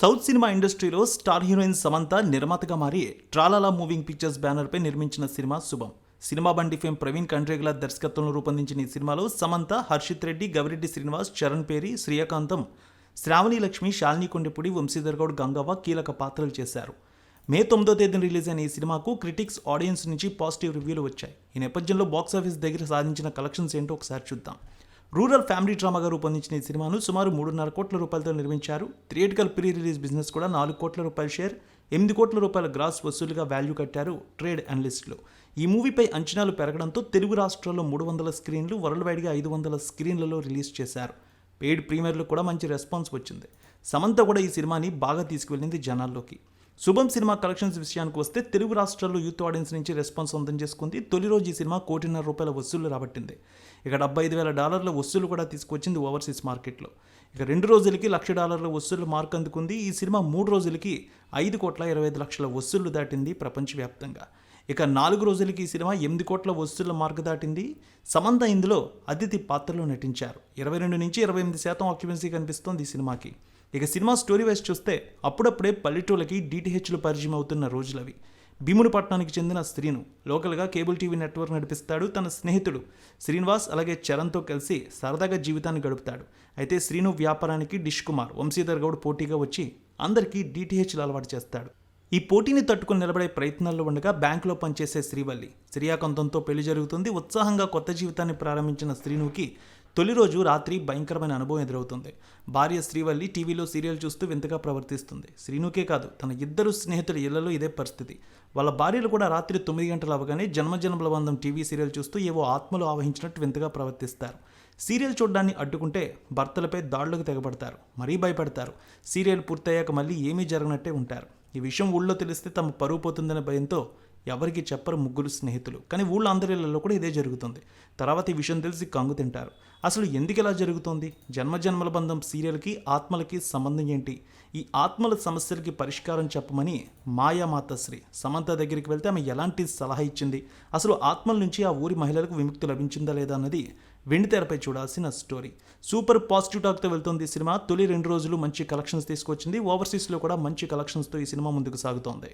South cinema ఇండస్ట్రీలో star heroine Samantha నిర్మాతగా మారి ట్రాలాలా మూవింగ్ పిక్చర్స్ బ్యానర్పై నిర్మించిన సినిమా శుభం. సినిమా బండి ఫేమ్ ప్రవీణ్ కండ్రేగుల దర్శకత్వంలో రూపొందించిన ఈ సినిమాలో సమంత, హర్షిత్ రెడ్డి, గవిరెడ్డి శ్రీనివాస్, చరణ్ పేరి, శ్రీయకాంతం, శ్రావణి లక్ష్మి, శాలిని కొండెపూడి, వంశీధర్ గౌడ్, గంగవ్వ కీలక పాత్రలు చేశారు. మే 9వ తేదీన రిలీజ్ అయిన ఈ సినిమాకు క్రిటిక్స్, ఆడియన్స్ నుంచి పాజిటివ్ రివ్యూలు వచ్చాయి. ఈ నేపథ్యంలో బాక్సాఫీస్ దగ్గర సాధించిన కలెక్షన్స్ ఏంటో ఒకసారి చూద్దాం. రూరల్ ఫ్యామిలీ డ్రామాగా రూపొందించిన ఈ సినిమాను సుమారు 3.5 కోట్ల రూపాయలతో నిర్మించారు. థియేటికల్ ప్రీ రిలీజ్ బిజినెస్ కూడా 4 కోట్ల రూపాయల షేర్, 8 కోట్ల రూపాయల గ్రాస్ వసూలుగా వాల్యూ కట్టారు ట్రేడ్ అనలిస్టులు. ఈ మూవీపై అంచనాలు పెరగడంతో తెలుగు రాష్ట్రాల్లో 300 స్క్రీన్లు, వరల్డ్ వైడ్గా 500 స్క్రీన్లలో రిలీజ్ చేశారు. పెయిడ్ ప్రీమియర్లు కూడా మంచి రెస్పాన్స్ వచ్చింది. సమంత కూడా ఈ సినిమాని బాగా తీసుకువెళ్ళింది జనాల్లోకి. శుభం సినిమా కలెక్షన్స్ విషయానికి వస్తే తెలుగు రాష్ట్రాల్లో యూత్ ఆడియన్స్ నుంచి రెస్పాన్స్ సొంతం చేసుకుంది. తొలి రోజు ఈ సినిమా ₹1.5 కోటి వసూళ్లు రాబట్టింది. ఇక $75,000 వసూలు కూడా తీసుకొచ్చింది ఓవర్సీస్ మార్కెట్లో. ఇక 2 రోజులకి $1,00,000 వసూళ్లు మార్క్ అందుకుంది. ఈ సినిమా 3 రోజులకి ₹5,25,00,000 వసూళ్లు దాటింది ప్రపంచవ్యాప్తంగా. ఇక 4 రోజులకి ఈ సినిమా 8 కోట్ల వసూళ్ల మార్క్ దాటింది. సమంత ఇందులో అతిథి పాత్రలో నటించారు. 22 నుంచి 28% ఆక్యుపెన్సీ కనిపిస్తోంది ఈ సినిమాకి. ఇక సినిమా స్టోరీ వైజ్ చూస్తే అప్పుడప్పుడే పల్లెటూళ్ళకి DTHలు పరిచయం అవుతున్న రోజులవి. భీమునిపట్నానికి చెందిన శ్రీను లోకల్గా కేబుల్ టీవీ నెట్వర్క్ నడిపిస్తాడు. తన స్నేహితుడు శ్రీనివాస్ అలాగే చరణ్తో కలిసి సరదాగా జీవితాన్ని గడుపుతాడు. అయితే శ్రీను వ్యాపారానికి డిష్ కుమార్, వంశీధర్ గౌడ్ పోటీగా వచ్చి అందరికీ DTHలు అలవాటు చేస్తాడు. ఈ పోటీని తట్టుకుని నిలబడే ప్రయత్నాల్లో ఉండగా బ్యాంకులో పనిచేసే శ్రీవల్లి, శ్రీయాకంతంతో పెళ్లి జరుగుతుంది. ఉత్సాహంగా కొత్త జీవితాన్ని ప్రారంభించిన శ్రీనుకి తొలి రోజు రాత్రి భయంకరమైన అనుభవం ఎదురవుతుంది. భార్య శ్రీవల్లి టీవీలో సీరియల్ చూస్తూ వింతగా ప్రవర్తిస్తుంది. శ్రీనుకే కాదు, తన 2 స్నేహితుల ఇళ్లలో ఇదే పరిస్థితి. వాళ్ళ భార్యలు కూడా రాత్రి 9 గంటలు అవగానే జన్మజన్మల బంధం టీవీ సీరియల్ చూస్తూ ఏవో ఆత్మలు ఆవహించినట్టు వింతగా ప్రవర్తిస్తారు. సీరియల్ చూడడాన్ని అడ్డుకుంటే భర్తలపై దాడులకు తెగబడతారు, మరీ భయపడతారు. సీరియల్ పూర్తయ్యాక మళ్ళీ ఏమీ జరగనట్టే ఉంటారు. ఈ విషయం ఊళ్ళో తెలిస్తే తమ పరువు పోతుందనే భయంతో ఎవరికి చెప్పరు ముగ్గురు స్నేహితులు. కానీ ఊళ్ళో అందరిలో కూడా ఇదే జరుగుతుంది. తర్వాత ఈ విషయం తెలిసి కంగు తింటారు. అసలు ఎందుకు ఇలా జరుగుతోంది? జన్మజన్మల బంధం సీరియల్కి ఆత్మలకి సంబంధం ఏంటి? ఈ ఆత్మల సమస్యలకి పరిష్కారం చెప్పమని మాయామాతశ్రీ సమంత దగ్గరికి వెళ్తే ఆమె ఎలాంటి సలహా ఇచ్చింది? అసలు ఆత్మల నుంచి ఆ ఊరి మహిళలకు విముక్తి లభించిందా లేదా అన్నది వెండితెరపై చూడాల్సిన స్టోరీ. సూపర్ పాజిటివ్ టాక్తో వెళ్తోంది ఈ సినిమా. తొలి 2 రోజులు మంచి కలెక్షన్స్ తీసుకొచ్చింది. ఓవర్సీస్లో కూడా మంచి కలెక్షన్స్తో ఈ సినిమా ముందుకు సాగుతోంది.